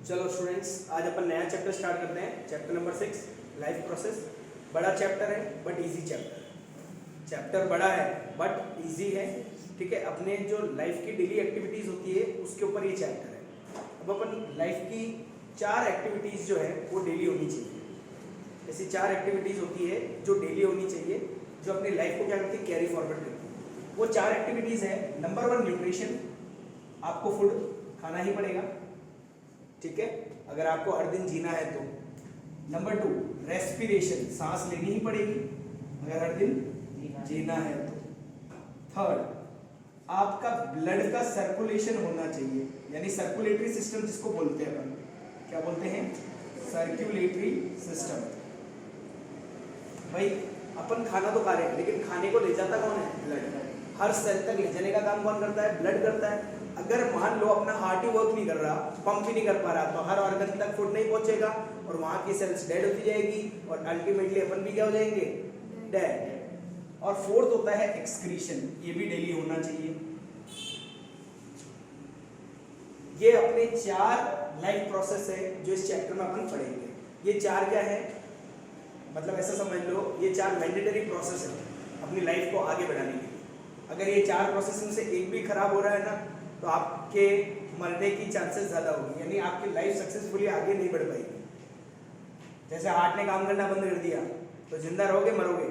चलो स्टूडेंट्स, आज अपन नया चैप्टर स्टार्ट करते हैं। Chapter number 6 life process. बड़ा चैप्टर है बट इजी चैप्टर बड़ा है बट इजी है। ठीक है, अपने जो लाइफ की डेली एक्टिविटीज़ होती है उसके ऊपर ये चैप्टर है। अब अपन लाइफ की 4 एक्टिविटीज़ जो है वो डेली होनी चाहिए। ऐसी 4 एक्टिविटीज़ होती है जो डेली होनी चाहिए, जो अपनी लाइफ को क्या करती है, कैरी फॉरवर्ड करती है। वो 4 एक्टिविटीज़ है। नंबर 1 न्यूट्रिशन, आपको फूड खाना ही पड़ेगा। ठीक है, अगर आपको हर दिन जीना है तो। नंबर 2 रेस्पिरेशन, सांस लेनी ही पड़ेगी अगर हर दिन जीना है तो। थर्ड, आपका ब्लड का सर्कुलेशन होना चाहिए, यानी सर्कुलेटरी सिस्टम जिसको बोलते हैं अपन, क्या बोलते हैं, सर्कुलेटरी सिस्टम। भाई अपन खाना तो खा रहे हैं लेकिन खाने को ले जाता कौन है, ब्लड। हर सेल तक ले जाने का काम कौन करता है, ब्लड करता है। अगर मान लो अपना हार्ट ही वर्क नहीं कर रहा, पंप ही नहीं कर पा रहा, तो हर ऑर्गन तक फूड नहीं पहुंचेगा और वहां की सेल्स डेड होती जाएगी और अल्टीमेटली अपन भी क्या हो जाएंगे, डेड। और फोर्थ होता है एक्सक्रीशन, ये भी डेली होना चाहिए। ये अपने 4 लाइफ प्रोसेस है जो इस चैप्टर में अपन पढ़ेंगे। ये 4 क्या है, मतलब ऐसा समझ लो, ये 4 मैंडेटरी प्रोसेस है अपनी लाइफ को आगे बढ़ाने के लिए। अगर ये 4 प्रोसेस में से एक भी खराब हो रहा है ना, तो आपके मरने की चांसेस ज़्यादा होगी, यानी आपकी लाइफ सक्सेसफुली आगे नहीं बढ़ पाएगी। जैसे हार्ट ने काम करना बंद कर दिया तो जिंदा रहोगे मरोगे,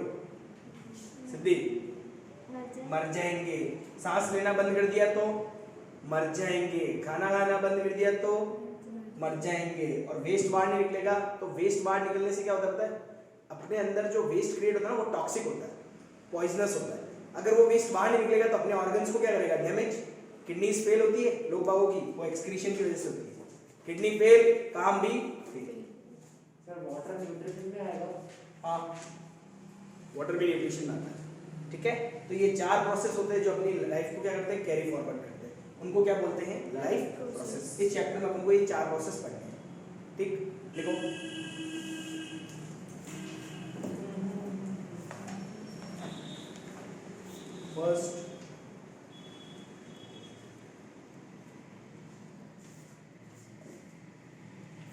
सिद्धि मर जाएंगे। सांस लेना बंद कर दिया तो मर जाएंगे। खाना खाना बंद कर दिया तो मर जाएंगे। और वेस्ट बाहर नहीं निकलेगा, तो वेस्ट बाहर निकलने से क्या होता है, अपने अंदर जो वेस्ट क्रिएट होता है ना वो टॉक्सिक होता है, पॉइजनस होता है। अगर वो वेस्ट बाहर नहीं निकलेगा तो अपने ऑर्गन्स को क्या करेगा, डैमेज। किडनीज फेल होती है लोग बागों की, वो एक्सक्रीशन की वजह से होती है। किडनी फेल, काम भी फेल। सर वाटर न्यूट्रिशन में आएगा। हाँ, वाटर भी न्यूट्रिशन में आता है। ठीक है, तो ये 4 प्रोसेस होते हैं जो अपनी लाइफ को क्या करते हैं, कैरी फॉरवर्ड करते हैं। उनको क्या बोलते हैं, लाइफ प्रोसेस। इस चैप्टर में अपन को ये 4 प्रोसेस पढ़ने हैं। ठीक, लिखो। फर्स्ट,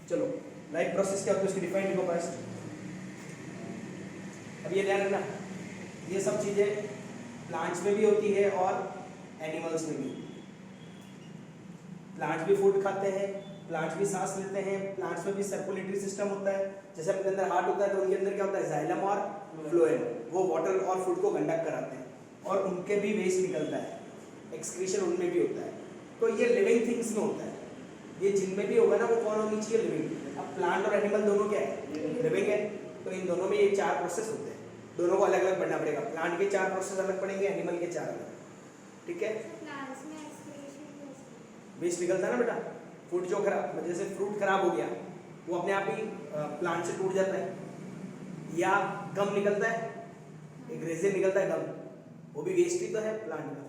चलो लाइफ प्रोसेस क्या होता है उसकी डिफाइन लिखो फर्स्ट। अब ये ध्यान रखना, ये सब चीजें प्लांट्स में भी होती है और एनिमल्स में भी। प्लांट्स भी फूड खाते हैं, प्लांट्स भी सांस लेते हैं, प्लांट्स में भी सर्कुलेटरी सिस्टम होता है। जैसे अपने अंदर हार्ट होता है तो उनके अंदर क्या होता है, जाइलम और फ्लोएम, वो वाटर और फूड को कंडक्ट कराते हैं और उनके भी वेस्ट निकलता है, एक्सक्रीशन उनमें भी होता है। तो ये लिविंग थिंग्स में होता है, ये जिनमें भी होगा ना वो कौन होनी चाहिए, लिविंग। अब प्लांट और एनिमल दोनों क्या है, लिविंग है। तो इन दोनों में ये 4 प्रोसेस होते हैं, दोनों को अलग अलग पढ़ना पड़ेगा। प्लांट के 4 प्रोसेस अलग पढ़ेंगे, एनिमल के 4 अलग। ठीक है, वेस्ट निकलता है ना बेटा, फूड जो खराब, जैसे फ्रूट खराब हो गया वो अपने आप ही प्लांट से टूट जाता है। या गम निकलता है, एक रेजिन निकलता है गम, वो भी वेस्ट ही तो है प्लांट का।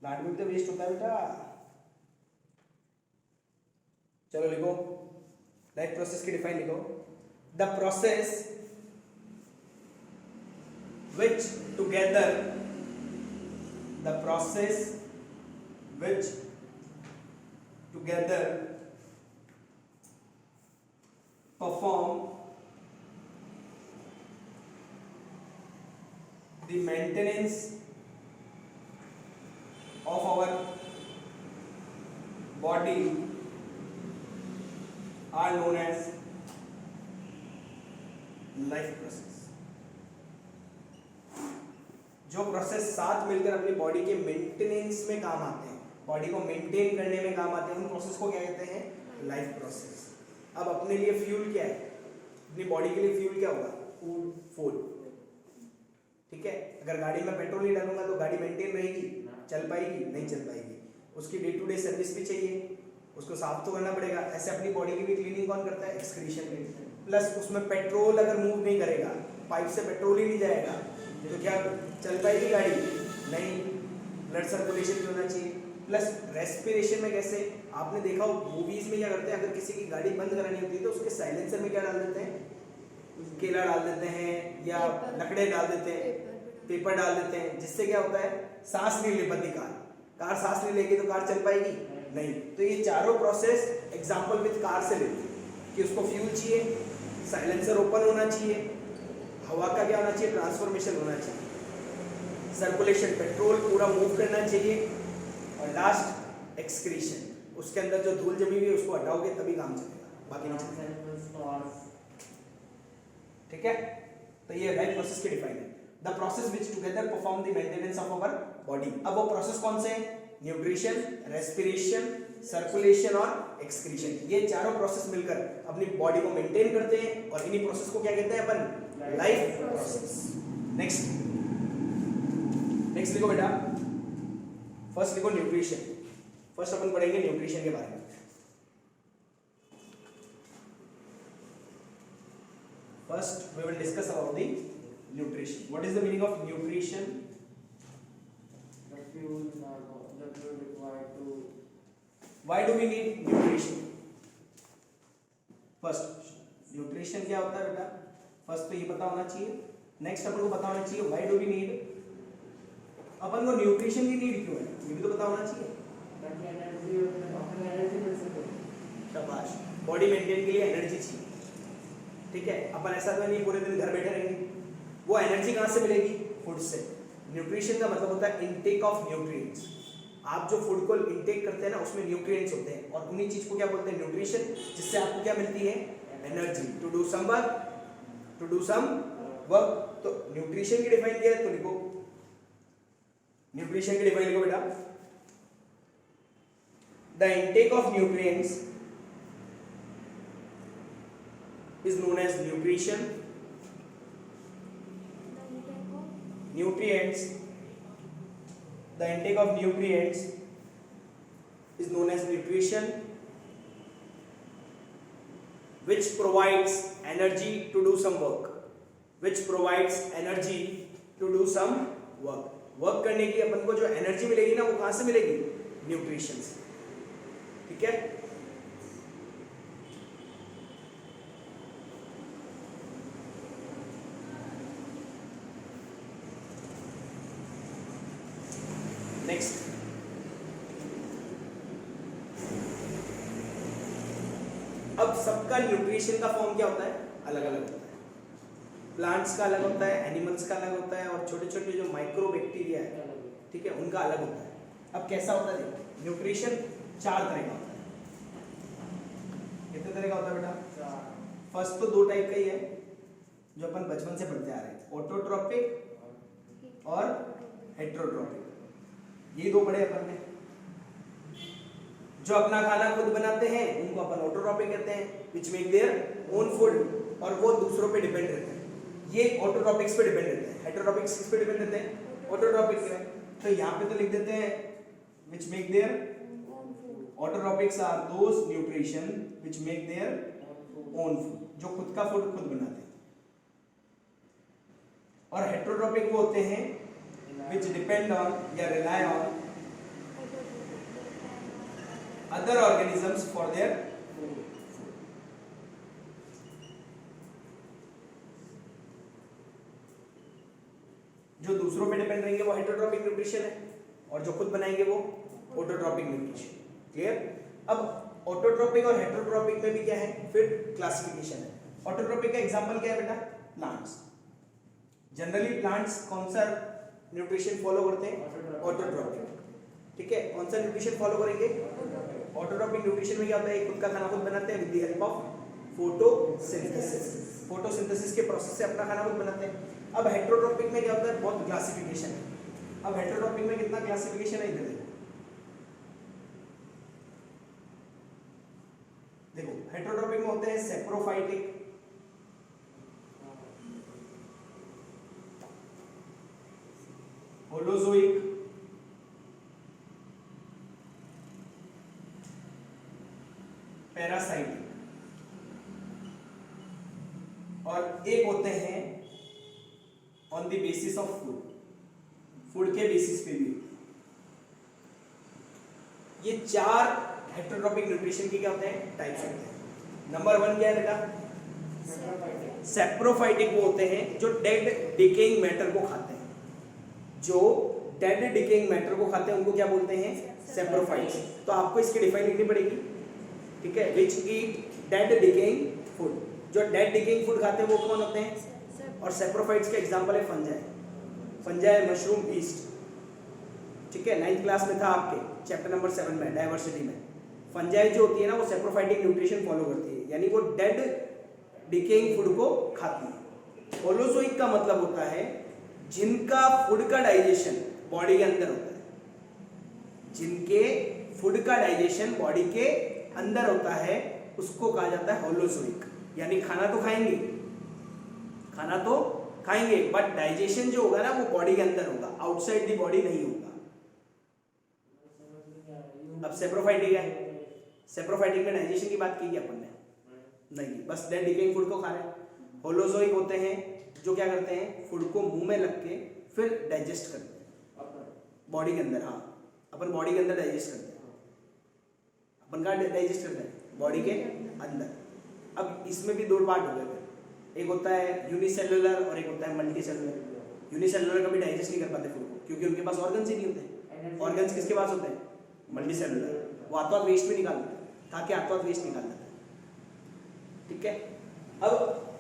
प्लांट में तो वेस्ट होता है बेटा। चलो लिखो, लाइफ प्रोसेस की डिफाइन लिखो। The process which together perform the maintenance of our body are known as life process। जो प्रोसेस साथ मिलकर अपनी बॉडी के मेंटेनेंस में काम आते हैं, बॉडी को मेंटेन करने में काम आते हैं, उन प्रोसेस को क्या कहते हैं, लाइफ प्रोसेस। अब अपने लिए फ्यूल क्या है, अपनी बॉडी के लिए फ्यूल क्या होगा, फूड। ठीक है, अगर गाड़ी में पेट्रोल नहीं डालूंगा तो गाड़ी मेंटेन रहेगी, चल पाएगी, नहीं चल पाएगी। उसकी डे टू डे सर्विस भी चाहिए, उसको साफ तो करना पड़ेगा। ऐसे अपनी बॉडी की भी क्लीनिंग कौन करता है, एक्सक्रीशन। प्लस उसमें पेट्रोल अगर मूव नहीं करेगा, पाइप से पेट्रोल ही नहीं जाएगा, तो क्या चल पाएगी गाड़ी, नहीं। ब्लड सर्कुलेशन भी होना चाहिए। प्लस रेस्पिरेशन में कैसे, आपने देखा हो मूवीज में क्या करते हैं, अगर किसी की गाड़ी बंद करानी होती है तो उसके साइलेंसर में क्या डाल देते हैं, केला डाल देते हैं या लकड़े डाल देते हैं, पेपर डाल देते हैं, जिससे क्या होता है, सांस नहीं ले पाती कार। कार सांस नहीं लेगी तो कार चल पाएगी, नहीं। तो ये चारों प्रोसेस एग्जांपल विद कार से लेते हैं कि उसको फ्यूल चाहिए, साइलेंसर ओपन होना चाहिए, हवा का क्या होना चाहिए, ट्रांसफॉर्मेशन होना चाहिए, सर्कुलेशन पेट्रोल पूरा मूव करना चाहिए, और लास्ट एक्सक्रीशन, उसके अंदर जो धूल जमी हुई है उसको हटाओगे तभी काम चलेगा, बाकी नहीं चलेगा। ठीक है, तो ये लाइफ प्रोसेस की डिफाइन है। The process which together perform the maintenance of our body. अब वो प्रोसेस कौन से हैं? न्यूट्रिशन, रेस्पिरेशन, सर्कुलेशन और एक्सक्रीशन। ये चारों प्रोसेस मिलकर अपनी बॉडी को मेंटेन करते हैं, और इन्हीं प्रोसेस को क्या कहते हैं अपन? Life process. नेक्स्ट लिखो बेटा, फर्स्ट लिखो न्यूट्रिशन। फर्स्ट अपन पढ़ेंगे न्यूट्रिशन के बारे में। First we will discuss about the nutrition. What is the meaning of nutrition? The fuel required to. Why do we need nutrition? First, nutrition क्या होता है बेटा? फर्स्ट तो ये पता होना चाहिए. नेक्स्ट अपन को पता होना चाहिए why do we need. अपन को न्यूट्रिशन की नीड क्यों है, ये भी तो पता होना चाहिए. ताकि एनर्जी मिल सके. शाबाश. बॉडी मेंटेन के लिए एनर्जी चाहिए. ठीक है, अपन ऐसा तो नहीं पूरे दिन घर बैठे रहेंगे. वो एनर्जी कहाँ से मिलेगी? फूड से. न्यूट्रिशन का मतलब होता है इनटेक ऑफ न्यूट्रिएंट्स. आप जो फूड को इनटेक करते हैं ना, उसमें न्यूट्रिएंट्स होते हैं, और उन्हीं चीज को क्या बोलते हैं? न्यूट्रिशन. जिससे आपको क्या मिलती है? Energy to do some work. तो न्यूट्रिशन की डिफाइन किया है, तो लिखो न्यूट्रिशन की डिफाइन लिखो बेटा. The intake of nutrients is known as nutrition. Nutrients. The intake of nutrients is known as nutrition, which provides energy to do some work. Which provides energy to do some work. Work करने की अपन को जो energy मिलेगी ना, वो कहाँ से मिलेगी? न्यूट्रिशन से. ठीक है. नेक्स्ट, अब सबका न्यूट्रिशन का फॉर्म क्या होता है? अलग अलग होता है. प्लांट्स का अलग होता है, एनिमल्स का अलग होता है, और छोटे छोटे जो माइक्रो बैक्टीरिया है, ठीक है, उनका अलग होता है. अब कैसा होता है? न्यूट्रिशन 4 तरह का होता है. कितने तरह का होता है बेटा? फर्स्ट तो 2 टाइप का ही है जो अपन बचपन से पढ़ते आ रहे हैं, ऑटोट्रॉपिक और हेट्रोट्रॉपिक. ये 2 पढ़े अपन ने. जो अपना खाना खुद बनाते हैं उनको अपन ऑटोट्रॉपिक कहते हैं, which make their own food, और वो दूसरों पे डिपेंड रहते हैं. ये ऑटोट्रॉपिक्स पे डिपेंड रहते हैं. हेट्रोट्रॉपिक्स किस पे डिपेंड रहते हैं? ऑटोट्रॉपिक पे. तो यहाँ पे तो लिख देते हैं which make there. Autotrophics are those nutrition which make their own food, जो खुद का फूड खुद बनाते हैं. और हेट्रोट्रॉपिक वो होते हैं which depend on या rely on other organisms for their food. जो दूसरों पे डिपेंड रहेंगे वो हेट्रोट्रॉपिक न्यूट्रिशन है, और जो खुद बनाएंगे वो ऑटोट्रॉपिक न्यूट्रिशन. क्लियर? अब ऑटोट्रॉपिक और हेट्रोट्रॉपिक में भी क्या है? फिर क्लासिफिकेशन है. ऑटोट्रॉपिक का एग्जांपल क्या है बेटा? प्लांट्स. जनरली प्लांट्स कौन सा न्यूट्रिशन फॉलो करते हैं? ऑटोट्रॉपिक. ठीक है, कौन सा न्यूट्रिशन फॉलो करेंगे? ऑटोट्रॉपिक न्यूट्रिशन में क्या होता है? खुद का खाना खुद बनाते हैं with the help of photosynthesis. Photosynthesis के प्रोसेस से अपना खाना खुद बनाते हैं. अब हेट्रोट्रॉपिक में क्या होता है? बहुत क्लासिफिकेशन है. अब हेट्रोट्रॉपिक में कितना क्लासिफिकेशन है इधर देखो. हेट्रोट्रॉपिक में होते हैं सेप्रोफाइटिक, होलोजोइक, पैरासाइटिक, और एक होते हैं on the basis of food. Food के बेसिस पे भी. ये 4 हेट्रोट्रॉपिक न्यूट्रिशन के क्या होते हैं? टाइप्स होते हैं. नंबर 1 क्या है बेटा? सेप्रोफाइटिक वो होते हैं जो डेड डिकेइंग मैटर को खाते हैं. जो डेड डिकेइंग मैटर को खाते हैं उनको क्या बोलते हैं? सेप्रोफाइट्स। तो आपको इसकी डिफाइन लिखनी पड़ेगी, ठीक है। विच ईट डेड डिकेइंग फूड, जो डेड डिकेइंग फूड खाते हैं वो कौन होते हैं? और सेप्रोफाइट्स का एग्जांपल है फंजाई, फंजाई मशरूम ईस्ट, ठीक है। 9th क्लास में था आपके चैप्टर नंबर 7 में डाइवर्सिटी में। फंजाई जो होती है ना वो सेप्रोफाइटिक न्यूट्रिशन फॉलो करती है, यानी वो डेड डिकेइंग फूड को खाती है। होलोजोइक का मतलब होता है जिनका फूड का डाइजेशन बॉडी के अंदर होता है, जिनके फूड का डाइजेशन बॉडी के अंदर होता है उसको कहा जाता है होलोजोइक। यानी खाना तो खाएंगे, खाना तो खाएंगे, बट डाइजेशन जो होगा ना वो बॉडी के अंदर होगा, आउटसाइड दी बॉडी नहीं होगा। अब सेप्रोफाइटिक है, सेप्रोफाइटिक में डाइजेशन की बात की अपन ने नहीं, बस डेड डिकेइंग फूड को खा रहे हैं। होलोजोइक होते हैं जो क्या करते हैं, फूड को मुंह में लग के फिर डाइजेस्ट करते हैं बॉडी के अंदर। हाँ, अपन बॉडी के अंदर डाइजेस्ट करते हैं, अपन कहाँ डाइजेस्ट करते हैं? बॉडी के अंदर। अब इसमें भी दो पार्ट हो गए, एक होता है यूनिसेलुलर और एक होता है मल्टी सेलुलर। यूनिसेलुलर कभी डाइजेस्ट नहीं कर पाते फूड को, क्योंकि उनके पास ऑर्गन्स ही नहीं होते। ऑर्गन्स किसके पास होते हैं? Multi cellular. वो हाथों वेस्ट भी निकाल देते हैं, खा के हाथों वेस्ट निकाल देते हैं, ठीक है। अब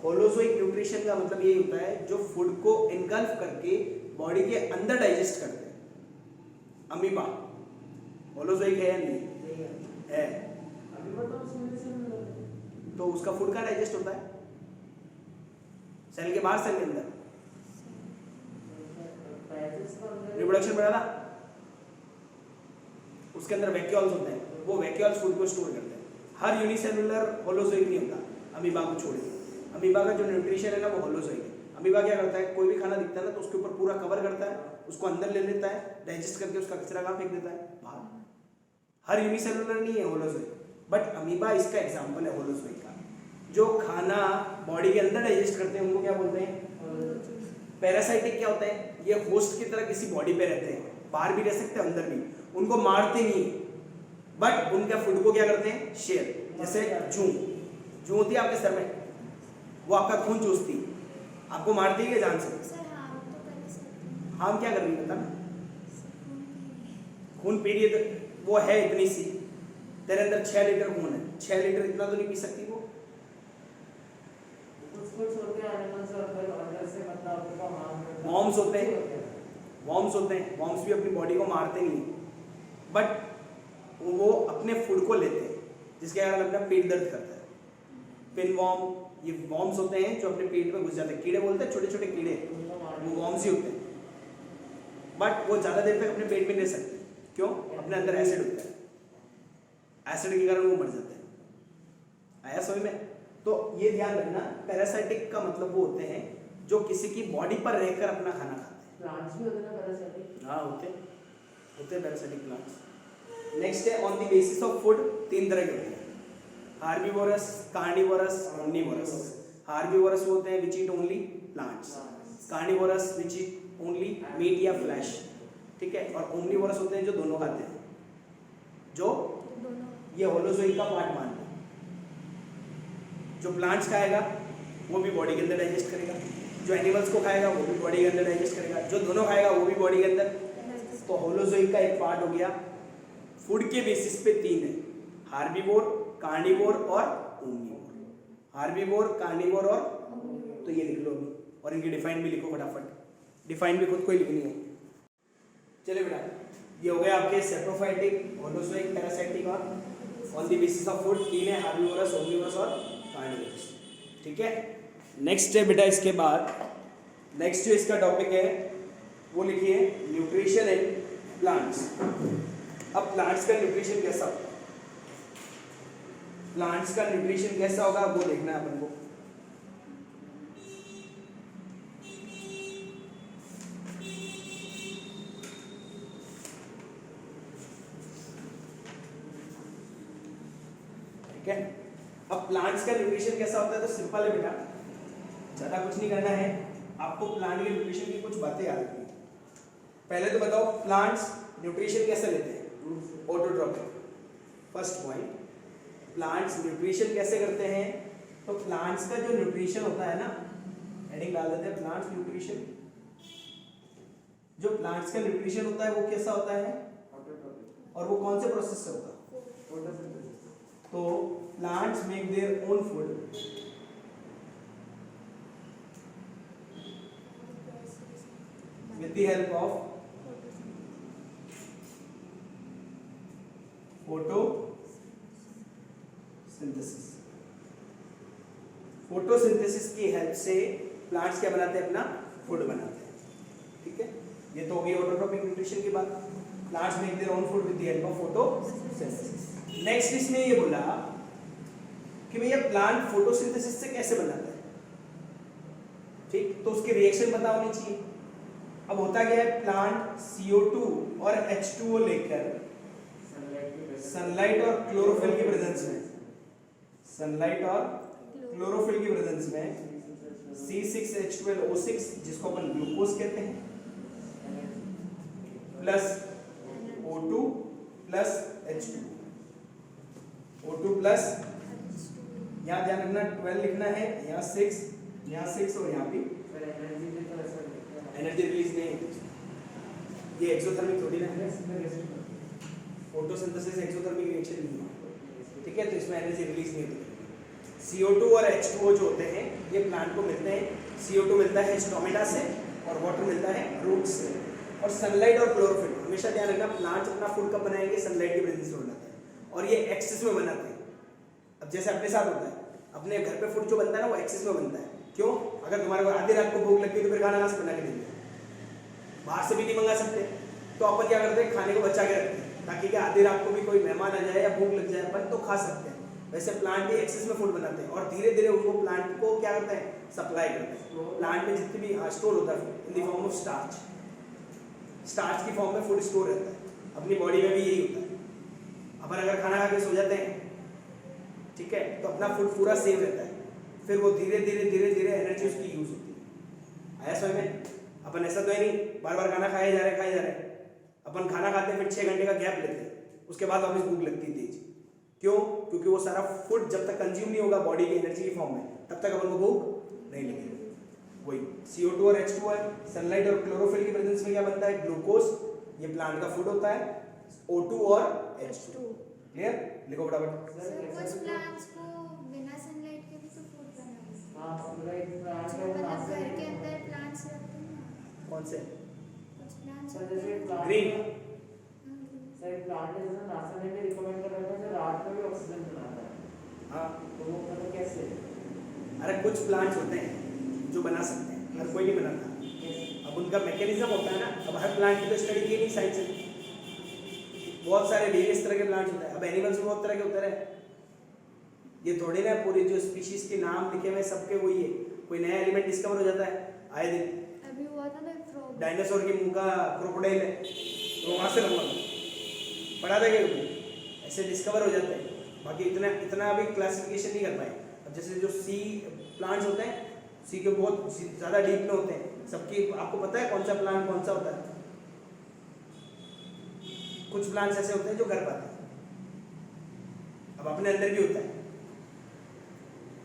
होलोजोइक न्यूट्रिशन का मतलब ये होता है जो फूड को इनगल्फ करके बॉडी के अंदर डाइजेस्ट करते हैं। अमीबा होलोजोइक है या नहीं है? तो उसका फूड का डाइजेस्ट होता है सेल के बाहर, सेल के अंदर रिप्रोडक्शन बढ़ा था, उसके अंदर वैक्यूल्स होते हैं, वो वैक्यूल्स फूड को स्टोर करते हैं। हर यूनिसेलुलर होलोजोइक नहीं होता, अमीबा को छोड़ के। अमीबा का जो न्यूट्रिशन है ना वो होलोजोइक है। अमीबा क्या करता है, कोई भी खाना दिखता है ना तो उसके ऊपर पूरा कवर करता है, उसको अंदर ले लेता है, डाइजेस्ट करके उसका कचरा कहाँ फेंक देता है? बाहर। हर यूनिसेलुलर नहीं है होलोजोइक, बट अमीबा इसका एग्जाम्पल है होलोजोइक का। जो खाना बॉडी के अंदर डाइजेस्ट करते हैं उनको क्या बोलते हैं? पैरासाइटिक क्या होता है? ये होस्ट की तरह किसी बॉडी पे रहते हैं, बाहर भी रह सकते हैं अंदर भी, उनको मारते नहीं, बट उनका फूड को क्या करते हैं? शेयर। जैसे जूं होती है आपके सर में, वो आपका खून चूसती है, आपको मारती है जान से। हार्म क्या कर रही है बता ना? खून पी रही है तो वो है इतनी सी, तेरे अंदर 6 लीटर खून है, 6 लीटर इतना तो नहीं पी सकती वो। वॉर्म्स होते हैं, वॉर्म्स भी अपनी बॉडी को मारते नहीं, बट वो अपने फूड को लेते हैं, जिसके कारण अपना पेट दर्द करता है। पिन वॉर्म, ये वॉर्म्स होते हैं जो अपने पेट में घुस जाते हैं, कीड़े बोलते हैं, छोटे छोटे कीड़े, वो वॉर्म्स ही होते हैं। बट वो ज़्यादा देर तक अपने पेट में नहीं रह सकते, क्यों? अपने अंदर एसिड होता है, एसिड के कारण वो मर जाते हैं। आया समझ में? तो ये ध्यान रखना, पैरासाइटिक का मतलब वो होते हैं जो किसी की बॉडी पर रहकर अपना खाना खाते हैं। प्लांट्स भी होते हैं ना पैरासाइटिक? हाँ होते हैं पैरासाइटिक प्लांट्स। नेक्स्ट है on the basis of food, 3 तरह के होते हैं, हार्बीवोरस, कार्निवोरस, ओमनीवोरस। हार्बीवोरस वो होते हैं विच ईट ओनली प्लांट्स, कार्निवोरस विच ईट ओनली मीट या फ्लैश, ठीक है। और ओमनीवोरस होते हैं जो दोनों खाते हैं, जो ये होलोजोइक का पार्ट मानते हैं। जो प्लांट्स खाएगा वो भी बॉडी के अंदर डाइजेस्ट करेगा, जो एनिमल्स को खाएगा वो भी बॉडी के अंदर डाइजेस्ट करेगा, जो दोनों खाएगा वो भी बॉडी के अंदर। तो होलोजोइक का एक पार्ट हो गया। फूड के बेसिस पे 3 है, हार्बीवोर, कार्निवोर और ओमनीवोर। हार्बीवोर, कार्निवोर और, तो ये लिख लो अभी, और इनकी डिफाइन भी लिखो फटाफट, डिफाइन भी खुद को ही लिखनी है। चलिए बेटा, ये हो गया आपके सेप्रोफाइटिक, होलोजोइक, पैरासाइटिक और on the basis of food 3 है, हार्बीवोरस, ओमनीवोरस और कार्निवोरस, ठीक है। नेक्स्ट है बेटा, इसके बाद नेक्स्ट जो इसका टॉपिक है वो लिखिए न्यूट्रिशन इन प्लांट्स। अब प्लांट्स का न्यूट्रिशन कैसा होगा, प्लांट्स का न्यूट्रिशन कैसा होगा वो देखना है अपन को। ठीक है। अब प्लांट्स का न्यूट्रिशन कैसा होता है तो सिंपल है बेटा, ज्यादा कुछ नहीं करना है, आपको प्लांट के न्यूट्रिशन की कुछ बातें याद रखनी है। पहले तो बताओ प्लांट्स न्यूट्रिशन कैसे लेते हैं? Autotrophic. First point, plants nutrition कैसे करते हैं? तो प्लांट्स का जो न्यूट्रिशन होता है ना, हेडिंग डाल देते हैं प्लांट्स न्यूट्रिशन। जो प्लांट्स का न्यूट्रिशन होता है वो कैसा होता है? और वो कौन से प्रोसेस से होगा? फोटोसिंथेसिस। तो plants make their own food with the help of photosynthesis। Photosynthesis की हेल्प से प्लांट्स क्या बनाते हैं? अपना फूड बनाते हैं। ठीक है, ये तो हो गई ऑटोट्रोपिक न्यूट्रिशन की बात। Plants make their own food with the help of photosynthesis. Next इसने ये बोला कि भैया प्लांट फोटोसिंथेसिस से कैसे बनाता है? ठीक, तो उसकी रिएक्शन पता होनी चाहिए। अब होता क्या है, प्लांट CO2 और H2O लेकर सनलाइट और क्लोरोफिल की प्रेजेंस में C6H12O6 जिसको अपन ग्लूकोज कहते हैं plus O2 plus H2, O2 plus, यहाँ ध्यान रखना 12 लिखना है, यहाँ 6 और यहाँ भी एनर्जी रिलीज नहीं है। ये एक्सोथर्मिक थोड़ी ना है, फोटोसिंथेसिस एक्सोथर्मिक रिएक्शन नहीं है। ठीक है, तो इसमें एनर्जी रिलीज नहीं होती। CO2 और H2O जो होते हैं ये प्लांट को मिलते हैं। CO2 मिलता है स्टोमेटा से और वाटर मिलता है रूट्स से। और सनलाइट और क्लोरोफिल, हमेशा ध्यान रखना प्लांट अपना फूड कब बनाएंगे? सनलाइट की प्रेजेंस में बनाते हैं और ये एक्सेस में बनाते हैं। अब जैसे अपने साथ होता है, अपने घर पे फूड जो बनता है ना वो एक्सेस में बनता है। क्यों? अगर तुम्हारे को आधी रात को भूख लगी तो फिर खाना कहाँ से बना के देंगे? बाहर से भी नहीं मंगा सकते। तो अपन क्या करते हैं? खाने को बचा के रखते हैं ताकि क्या आधी रात को भी कोई मेहमान आ जाए या भूख लग जाए अपन तो खा सकते हैं। वैसे प्लांट भी एक्सेस में फूड बनाते हैं और धीरे धीरे उनको प्लांट को क्या करते हैं? सप्लाई करते हैं। प्लांट में जितनी भी स्टोर होता है in the form of starch की फॉर्म में फूड स्टोर रहता है। अपनी बॉडी में भी यही होता है। अपन अगर खाना खा के सो जाते हैं, ठीक है, तो अपना फूड पूरा सेव रहता है। फिर वो धीरे धीरे एनर्जी उसकी यूज होती है। आया समझ में? अपन ऐसा तो है नहीं बार बार खाना खाए जा रहे हैं। अपन खाना खाते हैं फिर 6 घंटे का गैप लेते हैं, उसके बाद वापस भूख लगती है तेज। क्यों? क्योंकि वो सारा फूड जब तक कंज्यूम नहीं होगा बॉडी की एनर्जी की फॉर्म में तब तक अपन को भूख नहीं लगेगी। वही CO2 और H2O है, सनलाइट और क्लोरोफिल की प्रेजेंस में क्या बनता है? ग्लूकोज, ये प्लांट का फूड होता है। O2 और H2, क्लियर? लिखो फटाफट। कुछ प्लांट्स को बिना सनलाइट के भी तो फूड बनाते हैं। हाँ, लाइक मतलब घर के अंदर प्लांट्स रखते हैं ना, कौन से? कुछ प्लांट्स सर जैसे ग्रीन। सर प्लांट है जैसे नासा ने भी रिकमेंड कर रखा है कि रात में भी ऑक्सीजन बनाता है। हाँ, तो वो मतलब कैसे? अरे कुछ प्लांट्स होते हैं जो बना सकते हैं, हर कोई नहीं बनाता। अब उनका मैकेनिज्म होता है ना। अब हर प्लांट की तो स्टडी की नहीं साइंस ने। बहुत सारे वेरियस तरह के प्लांट्स होते हैं। अब एनिमल्स में बहुत तरह के होते हैं। ये थोड़ी ना पूरी जो स्पीशीज के नाम लिखे हुए सबके वही है। कोई नया एलिमेंट डिस्कवर हो जाता है आए दिन। अभी हुआ था ना फ्रॉग, डायनासोर के मुंह का क्रोकोडाइल है तो वहाँ से लंबा पढ़ा था क्या? ऐसे डिस्कवर हो जाते हैं। बाकी इतना अभी क्लासिफिकेशन नहीं कर पाए। अब जैसे जो सी प्लांट्स होते हैं, सी के बहुत ज़्यादा डीप में होते हैं। सबकी आपको पता है कौन सा प्लांट कौन सा होता है? कुछ प्लांट्स ऐसे होते हैं जो कर पाते हैं। अब अपने अंदर भी होता है।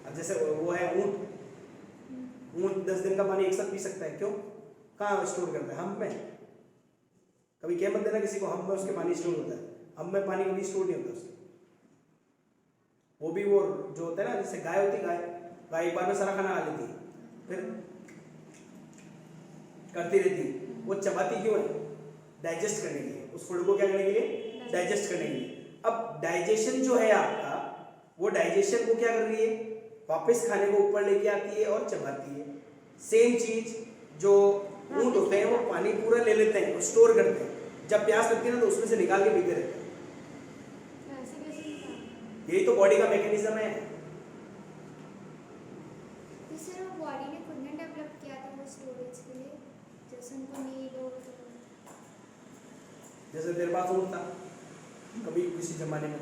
अब जैसे वो है ऊँट 10 दिन का पानी एक साथ पी सकता है। क्यों? कहाँ स्टोर करता है? हम में। कभी क्या मत देना किसी को, हम में उसके पानी स्टोर होता है। हम में पानी कभी स्टोर नहीं होता उसके। वो भी वो जो होता है ना, जैसे गाय होती है, गाय एक बार में सारा खाना खा लेती है फिर करती रहती है। वो चबाती क्यों है? डाइजेस्ट करने के लिए। उस फूड को क्या करने के लिए? डाइजेस्ट करने के लिए। अब डाइजेशन जो है आपका, वो डाइजेशन को क्या कर रही है? वापस खाने को ऊपर लेके आती है और चबाती है। सेम चीज जो ऊँट होते हैं वो पानी पूरा ले लेते हैं, स्टोर करते हैं। जब प्यास लगती है ना तो उसमें से निकाल के पीते रहते हैं। ऐसे कैसे निकालते? यही तो बॉडी का मैकेनिज्म है। तो सर वो बॉडी ने खुद ने डेवलप किया था वो स्टोरेज के लिए, जैसे उनको नीड हो तो। जैसे तेरे पास ऊँट था कभी किसी जमाने में,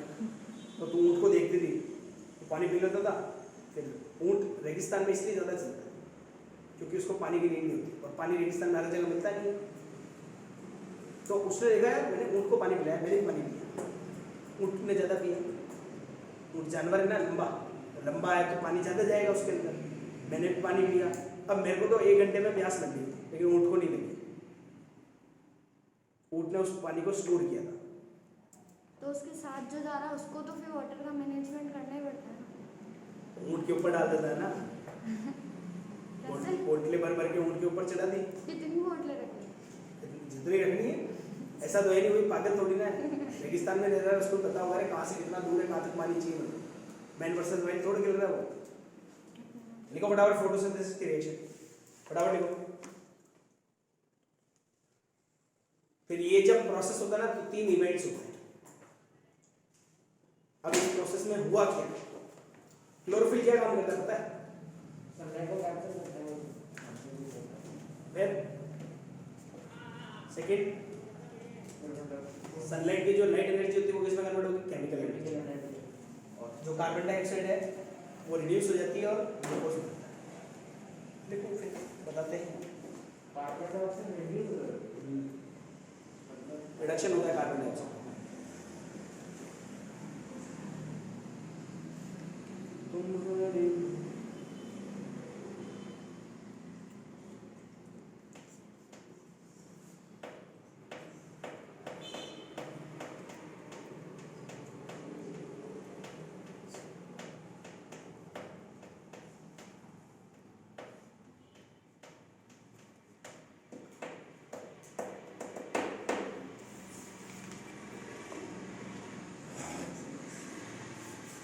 तो तू ऊँट को देखती थी तो पानी पी लेता था। फिर ऊँट रेगिस्तान में इसलिए ज़्यादा चलता है क्योंकि उसको पानी की नीड नहीं होती, और पानी रेगिस्तान में हर जगह मिलता नहीं है। तो उसने देखा है मैंने ऊँट को पानी पिलाया, मैंने भी पानी पिया। ऊँट ने ज़्यादा पिया। ऊँट जानवर है ना, लंबा है तो पानी ज़्यादा जाएगा उसके अंदर। मैंने भी पानी पिया। अब मेरे को तो 1 घंटे में प्यास लग गई, लेकिन ऊँट को नहीं लगी। ऊँट ने उस पानी को स्टोर किया था। तो उसके साथ जो जा रहा है उसको तो फिर वाटर का मैनेजमेंट करना ही पड़ता है ना। ऊँट के ऊपर डाल देता है ना, कैसे? पोटले भर भर के ऊँट के ऊपर चढ़ा दी, कितनी बोतलें रखी? जितनी रखनी है। ऐसा तो है नहीं, कोई पागल थोड़ी ना है, रेगिस्तान में रह रहा है, उसको पता होगा है कहाँ से कितना दूर है, कहाँ तक पानी चाहिए। मैन वर्सेस वाइल्ड थोड़ा खेल रहा है वो। लिखो फटाफट फोटोसिंथेसिस की रिएक्शन, फटाफट लिखो। फिर ये जब प्रोसेस होता है ना तो 3 इवेंट्स होते हैं। अब इस प्रोसेस में हुआ क्या, क्लोरोफिल क्या काम करता है पता है? सनलाइट को कैप्चर करता है। फिर सेकंड, सनलाइट की जो लाइट एनर्जी होती है वो किसमें कन्वर्ट होगी? Chemical energy. और जो कार्बन डाइऑक्साइड है वो रिड्यूस हो जाती है और ग्लूकोज बनता है। देखो फिर बताते हैं, कार्बन डाइऑक्साइड रिडक्शन होता है कार्बन डाइऑक्साइड।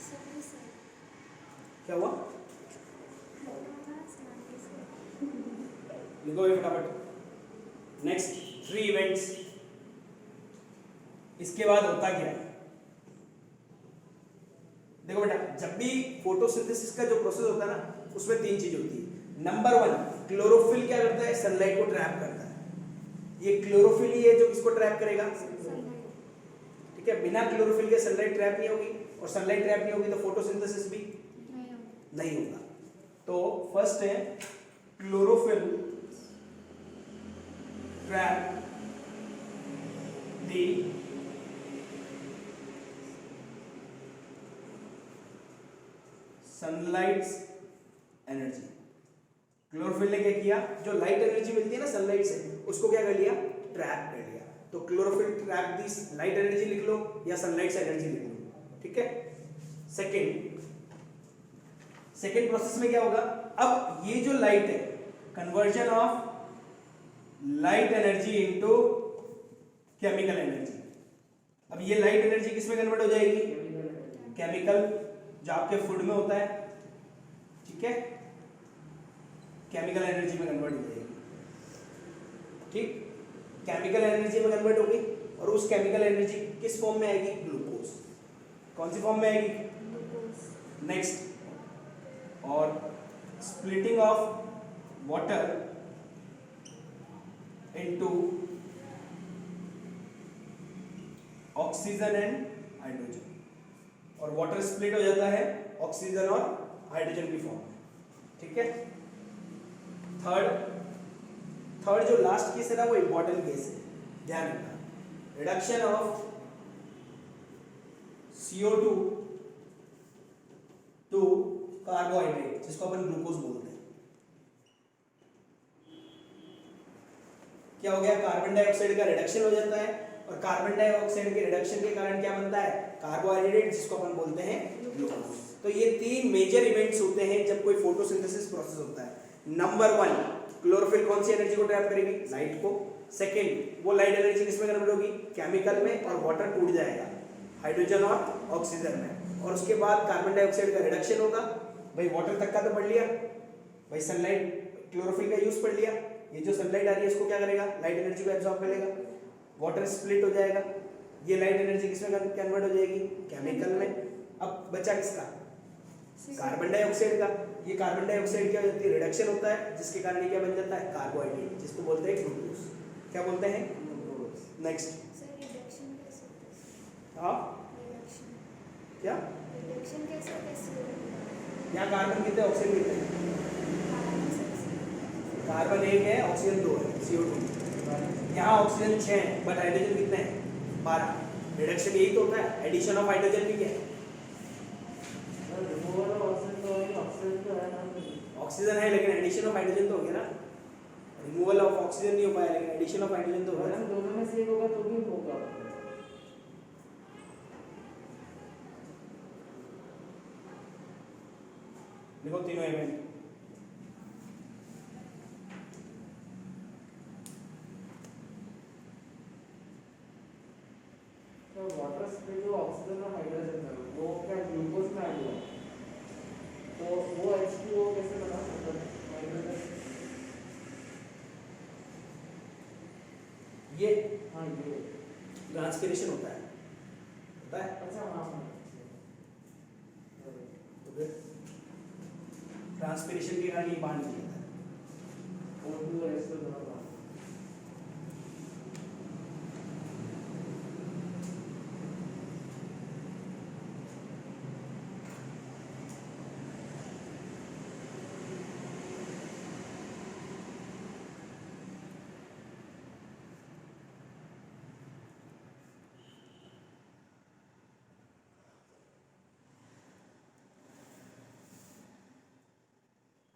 सही से। क्या हुआ? लिखो ये फटाफट। नेक्स्ट 3 इवेंट्स, इसके बाद होता क्या है? देखो बेटा, जब भी फोटोसिंथेसिस का जो प्रोसेस होता है ना उसमें 3 चीज होती है। नंबर 1, क्लोरोफिल क्या करता है? सनलाइट को ट्रैप करता है। ये क्लोरोफिल ही है जो किसको ट्रैप करेगा? ठीक है, बिना क्लोरोफिल के सनलाइट ट्रैप नहीं होगी, और सनलाइट ट्रैप नहीं होगी तो फोटोसिंथेसिस भी नहीं होगा। तो फर्स्ट है क्लोरोफिल ट्रैप दी सनलाइट्स एनर्जी। क्लोरोफिल ने क्या किया? जो लाइट एनर्जी मिलती है ना सनलाइट से, उसको क्या कर लिया? ट्रैप कर लिया। तो क्लोरोफिल ट्रैप दी लाइट एनर्जी लिख लो या सनलाइट एनर्जी लिख लो, ठीक है। सेकेंड प्रोसेस में क्या होगा? अब ये जो लाइट है, conversion of light energy into chemical energy. अब ये लाइट एनर्जी किस में कन्वर्ट हो जाएगी? केमिकल, जो आपके फूड में होता है, ठीक है, केमिकल एनर्जी में कन्वर्ट हो जाएगी। ठीक, केमिकल एनर्जी में कन्वर्ट होगी, और उस केमिकल एनर्जी किस फॉर्म में आएगी? ग्लूकोज। कौन सी फॉर्म में आएगी? नेक्स्ट, और splitting of water into oxygen and hydrogen, और वाटर स्प्लिट हो जाता है ऑक्सीजन और हाइड्रोजन की फॉर्म में, ठीक है। थर्ड जो लास्ट केस है ना वो इंपॉर्टेंट केस है, ध्यान रखना। Reduction of CO2 to carbohydrate, जिसको अपन ग्लूकोज बोलते हैं। क्या हो गया? कार्बन डाइऑक्साइड का रिडक्शन हो जाता है, और कार्बन डाइऑक्साइड के रिडक्शन के कारण क्या बनता है? कार्बोहाइड्रेट, जिसको अपन बोलते हैं ग्लूकोज। तो ये 3 मेजर इवेंट्स होते हैं जब कोई फोटोसिंथेसिस प्रोसेस होता है। नंबर 1, क्लोरोफिल कौन सी एनर्जी को ट्रैप करेगी? लाइट को। सेकेंड, वो लाइट एनर्जी किसमें कन्वर्ट होगी? केमिकल में, और वाटर टूट जाएगा हाइड्रोजन और ऑक्सीजन में, और उसके बाद कार्बन डाइऑक्साइड का रिडक्शन होगा। भाई वाटर तक का तो पढ़ लिया, भाई सनलाइट क्लोरोफिल का यूज पढ़ लिया। ये जो सनलाइट आ रही है इसको क्या करेगा? लाइट एनर्जी को एब्जॉर्ब कर लेगा, वाटर स्प्लिट हो जाएगा, ये लाइट एनर्जी किसमें कन्वर्ट हो जाएगी? केमिकल में। अब बचा किसका? कार्बन डाइऑक्साइड का। ये कार्बन डाइऑक्साइड क्या होती है? रिडक्शन होता है, जिसके कारण ये क्या बन जाता है? कार्बोहाइड्रेट, जिसको बोलते हैं ग्लूकोज। क्या बोलते हैं? नेक्स्ट, सर रिडक्शन कैसे होता है? हाँ रिडक्शन क्या? रिडक्शन कैसे होता है? यहाँ कार्बन कितने, ऑक्सीजन कितने हैं? कार्बन 1 है, ऑक्सीजन 2 है, CO2। यहाँ ऑक्सीजन 6 है, बट हाइड्रोजन कितने हैं? 12। रिडक्शन यही तो होता है, एडिशन ऑफ हाइड्रोजन भी क्या है? ऑक्सीजन है लेकिन एडिशन ऑफ हाइड्रोजन तो हो गया ना। रिमूवल ऑफ ऑक्सीजन नहीं हो पाया, लेकिन एडिशन ऑफ हाइड्रोजन तो हो गया ना। दोनों में से एक होगा तो भी होगा। लिखो तीनों इवेंट। तो वाटर से जो ऑक्सीजन और हाइड्रोजन है वो क्या ग्लूकोज में ऐड हुआ, तो वो H2O कैसे बना सकता है हाइड्रोजन? ये हाँ ये ट्रांसपिरेशन होता है, अच्छा हाँ तो फिर ट्रांसपिरेशन के कारण ये बाहर निकल जाता है। और भी ऐसे बना था।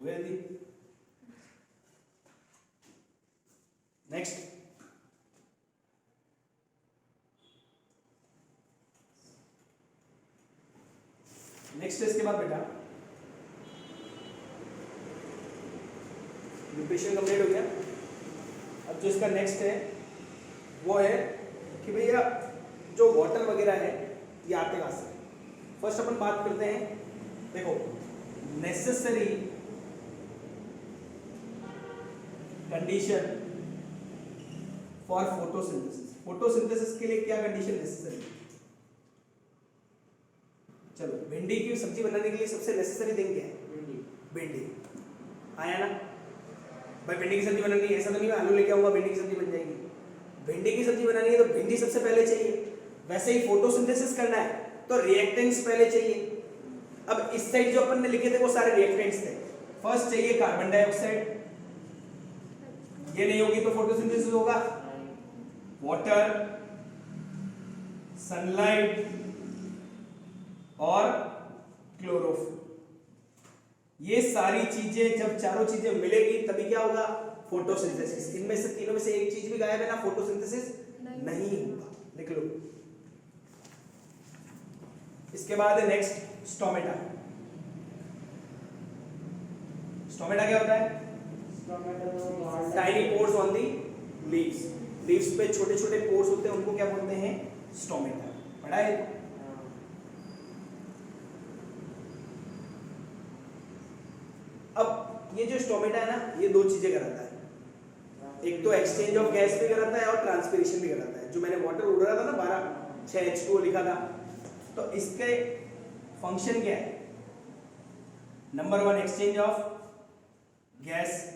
वेरी नेक्स्ट, नेक्स्ट इसके बाद बेटा न्यूट्रिशन कंप्लीट हो गया। अब जो इसका नेक्स्ट है वो है कि भैया जो वाटर वगैरह है ये आते कहाँ से। फर्स्ट अपन बात करते हैं, देखो necessary condition for photosynthesis. Photosynthesis के लिए क्या कंडीशन नेसेसरी? चलो भिंडी की सब्जी बनाने के लिए सबसे नेसेसरी थिंग क्या है? भिंडी। आया ना भाई, भिंडी की सब्जी बनानी है, ऐसा तो नहीं मैं आलू लेके आऊंगा भिंडी की सब्जी बन जाएगी। भिंडी की सब्जी बनानी है तो भिंडी सबसे पहले चाहिए। वैसे ही फोटोसिंथेसिस करना है तो रिएक्टेंट्स पहले चाहिए। अब इस साइड जो अपन ने लिखे थे वो सारे रिएक्टेंट्स थे। फर्स्ट चाहिए कार्बन डाइऑक्साइड, ये नहीं होगी तो फोटोसिंथेसिस होगा। वाटर, सनलाइट और क्लोरोफिल, ये सारी चीजें जब चारों चीजें मिलेगी तभी क्या होगा? फोटोसिंथेसिस। इनमें से तीनों में से एक चीज भी गायब है ना, फोटोसिंथेसिस नहीं होगा। लिख लो। इसके बाद है नेक्स्ट स्टोमेटा। स्टोमेटा क्या होता है? Tiny pores on the leaves. Leaves पे छोटे छोटे पोर्स होते हैं, उनको क्या बोलते हैं? स्टोमेटा। पढ़ा है? अब ये जो स्टोमेटा है ना, ये दो चीजें कराता है। एक तो एक्सचेंज ऑफ गैस भी कराता है और ट्रांसपिरेशन भी कराता है। जो मैंने वाटर उड़ रहा था ना 12 लिखा था, तो इसके फंक्शन क्या है? Number 1 exchange of gas.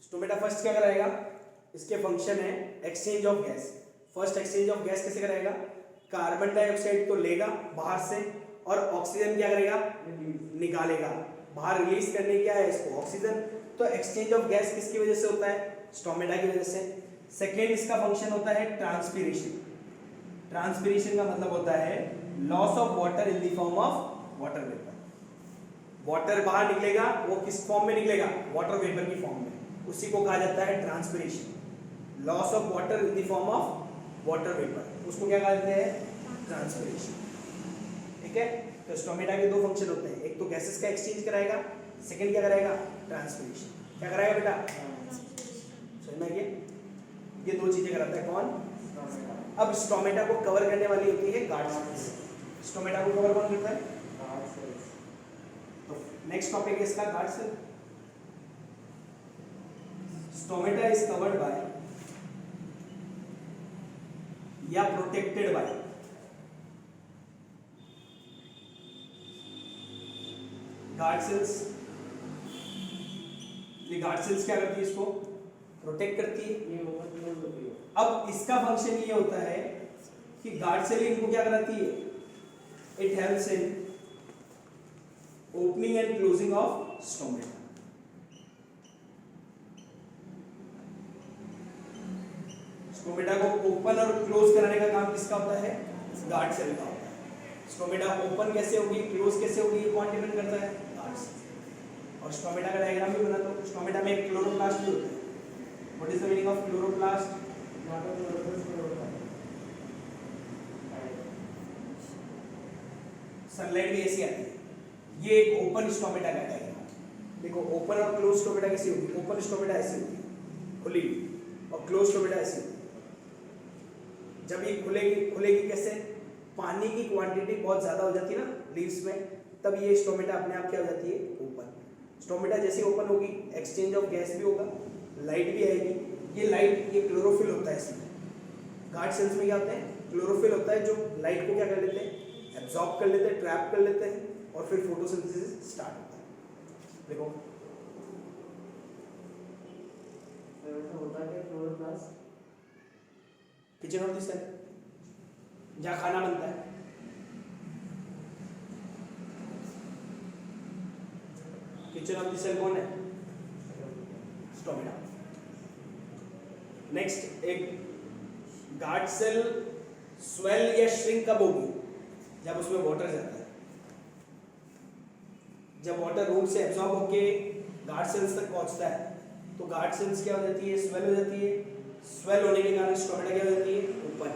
Stomata first क्या कराएगा? इसके फंक्शन है exchange of gas. First exchange of gas कैसे कराएगा? कार्बन डाइऑक्साइड को लेगा बाहर से और ऑक्सीजन क्या करेगा? निकालेगा। बाहर रिलीज करने क्या है इसको? ऑक्सीजन। तो एक्सचेंज ऑफ गैस किसकी वजह से होता है? स्टोमेटा की वजह से। सेकेंड इसका फंक्शन होता है ट्रांसपिरेशन। ट्रांसपिरेशन का मतलब होता है loss of water in the form of water vapour. Water बाहर निकलेगा, वो किस फॉर्म में निकलेगा? वाटर वेपर की फॉर्म में। उसी को कहा जाता है transpiration. Loss of water in the form of water vapour, उसको क्या कहते हैं? ट्रांसपिरेशन। ठीक है, तो स्टोमेटा के दो फंक्शन होते हैं, एक तो गैसेस का एक्सचेंज कराएगा, सेकंड क्या कराएगा? ट्रांसपिरेशन। क्या कराएगा बेटा? समझ में आ गया? ये दो चीजें कराता है कौन? अब स्टोमेटा को कवर करने वाली होती है गार्ड सेल्स। स्टोमेटा को कवर कौन करता है? तो नेक्स्ट टॉपिक है इसका guard cell. Stomata is covered by या प्रोटेक्टेड बाय गार्ड सेल्स। ये गार्ड सेल्स क्या करती है? इसको प्रोटेक्ट करती है। अब इसका फंक्शन ये होता है कि गार्ड सेल इनको क्या कराती है? It helps in opening and closing of stomata. Stomata को ओपन और क्लोज कराने का काम किसका होता है? गार्ड सेल का होता है। स्टोमेटा ओपन कैसे होगी, क्लोज कैसे होगी, ये कौन डिपेंड करता है? Guard cell. और स्टोमेटा का डायग्राम भी बना दो। स्टोमेटा में एक क्लोरोप्लास्ट भी होता है। What is the meaning of chloroplast? Sunlight भी ऐसी आती है। ये एक ओपन स्टोमेटा कहलाता है। देखो ओपन और क्लोज स्टोमेटा कैसी होगी? ओपन स्टोमेटा ऐसी होती है खुली, और क्लोज स्टोमेटा ऐसी होती है। जब ये खुलेगी, खुलेगी कैसे? पानी की क्वांटिटी बहुत ज़्यादा हो जाती है ना लीव्स में, तब ये स्टोमेटा अपने आप क्या हो जाती है? ओपन। स्टोमेटा जैसी ओपन होगी, एक्सचेंज ऑफ गैस भी होगा, लाइट भी आएगी। ये लाइट, ये क्लोरोफिल होता है इसमें। गार्ड सेल्स में क्या होते हैं? क्लोरोफिल होता है, जो लाइट को क्या कर लेते हैं? एब्जॉर्ब कर लेते हैं, ट्रैप कर लेते हैं, और फिर फोटोसिंथेसिस स्टार्ट होता है। देखो ऐसा होता है कि chloroplast kitchen of the cell, जहाँ खाना बनता है। किचन ऑफ द सेल कौन है? स्टोमेटा। नेक्स्ट, एक गार्ड सेल स्वेल या श्रिंक कब होगी? जब उसमें वाटर जाता है। जब वाटर रूम से एब्जॉर्ब होके गार्ड सेल्स तक पहुंचता है, तो गार्ड सेल्स क्या हो जाती है? स्वेल हो जाती है। स्वेल होने के कारण स्टोमेटा क्या हो जाती है? ओपन।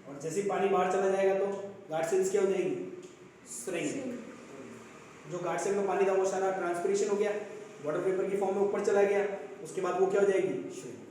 और जैसे ही पानी बाहर चला जाएगा तो गार्ड सेल्स क्या हो जाएगी? श्रिंक। जो गार्ड सेल में पानी था वो सारा ट्रांसपिरेशन हो गया, वाटर वेपर की फॉर्म में ऊपर चला गया, उसके बाद वो क्या हो जाएगी? श्रिंक।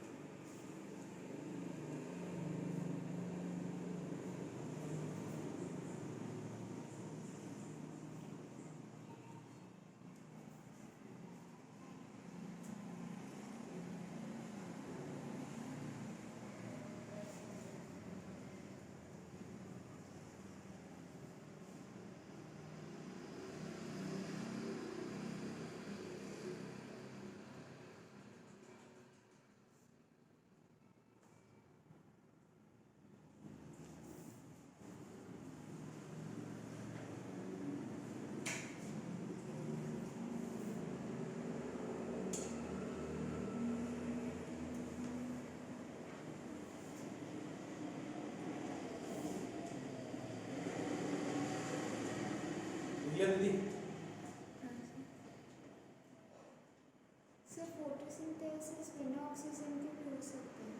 दीदी सर फोटोसिंथेसिस बिना ऑक्सीजन के भी हो सकता है।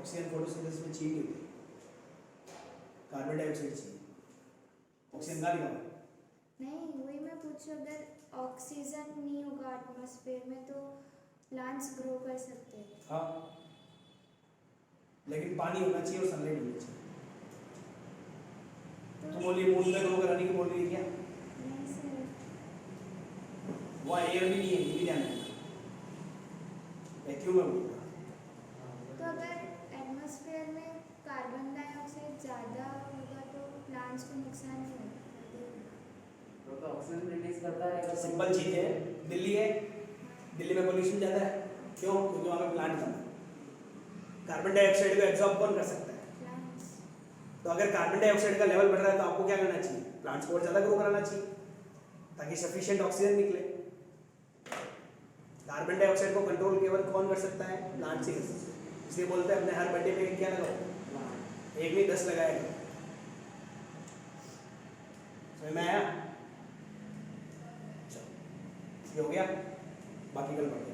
ऑक्सीजन फोटोसिंथेसिस में चाहिए होती है, कार्बन डाइऑक्साइड चाहिए, ऑक्सीजन ना दिखाओ। नहीं, वही मैं पूछ रही हूँ, अगर ऑक्सीजन नहीं होगा एटमॉस्फेयर में तो प्लांट्स ग्रो कर सकते हैं। हाँ, लेकिन पानी होना चाहिए और सनलाइट होनी चाहिए। तो तुम बोलिए मून में ग्रो कराने की बोल रही है क्या? नहीं सर, वो एयर भी नहीं है, ये भी ध्यान रखना। वैक्यूम में बोलूँगा। तो अगर एटमॉस्फेयर में कार्बन डाइऑक्साइड ज़्यादा होगा तो प्लांट्स को नुकसान नहीं होगा। तो ऑक्सीजन रिलीज करता है अगर सिंपल चीज़ है, दिल्ली है, दिल्ली में पोल्यूशन ज़्यादा है, क्यों? क्योंकि वहाँ पे प्लांट कम है। कार्बन डाइऑक्साइड को एब्जॉर्ब कौन कर सकता है? प्लांट्स। तो अगर कार्बन डाइऑक्साइड का लेवल बढ़ रहा है तो आपको क्या करना चाहिए? प्लांट्स को और ज़्यादा ग्रो कराना चाहिए ताकि सफिशिएंट ऑक्सीजन निकले। कार्बन डाइऑक्साइड को कंट्रोल केवल कौन कर सकता है? प्लांट से कर सकते हैं। इसलिए बोलते हैं अपने हर बर्थडे पे क्या लगाओ? एक नहीं 10 लगाया करो। समझ में आया? चलो, ये हो गया, बाकी कल पढ़ते हैं।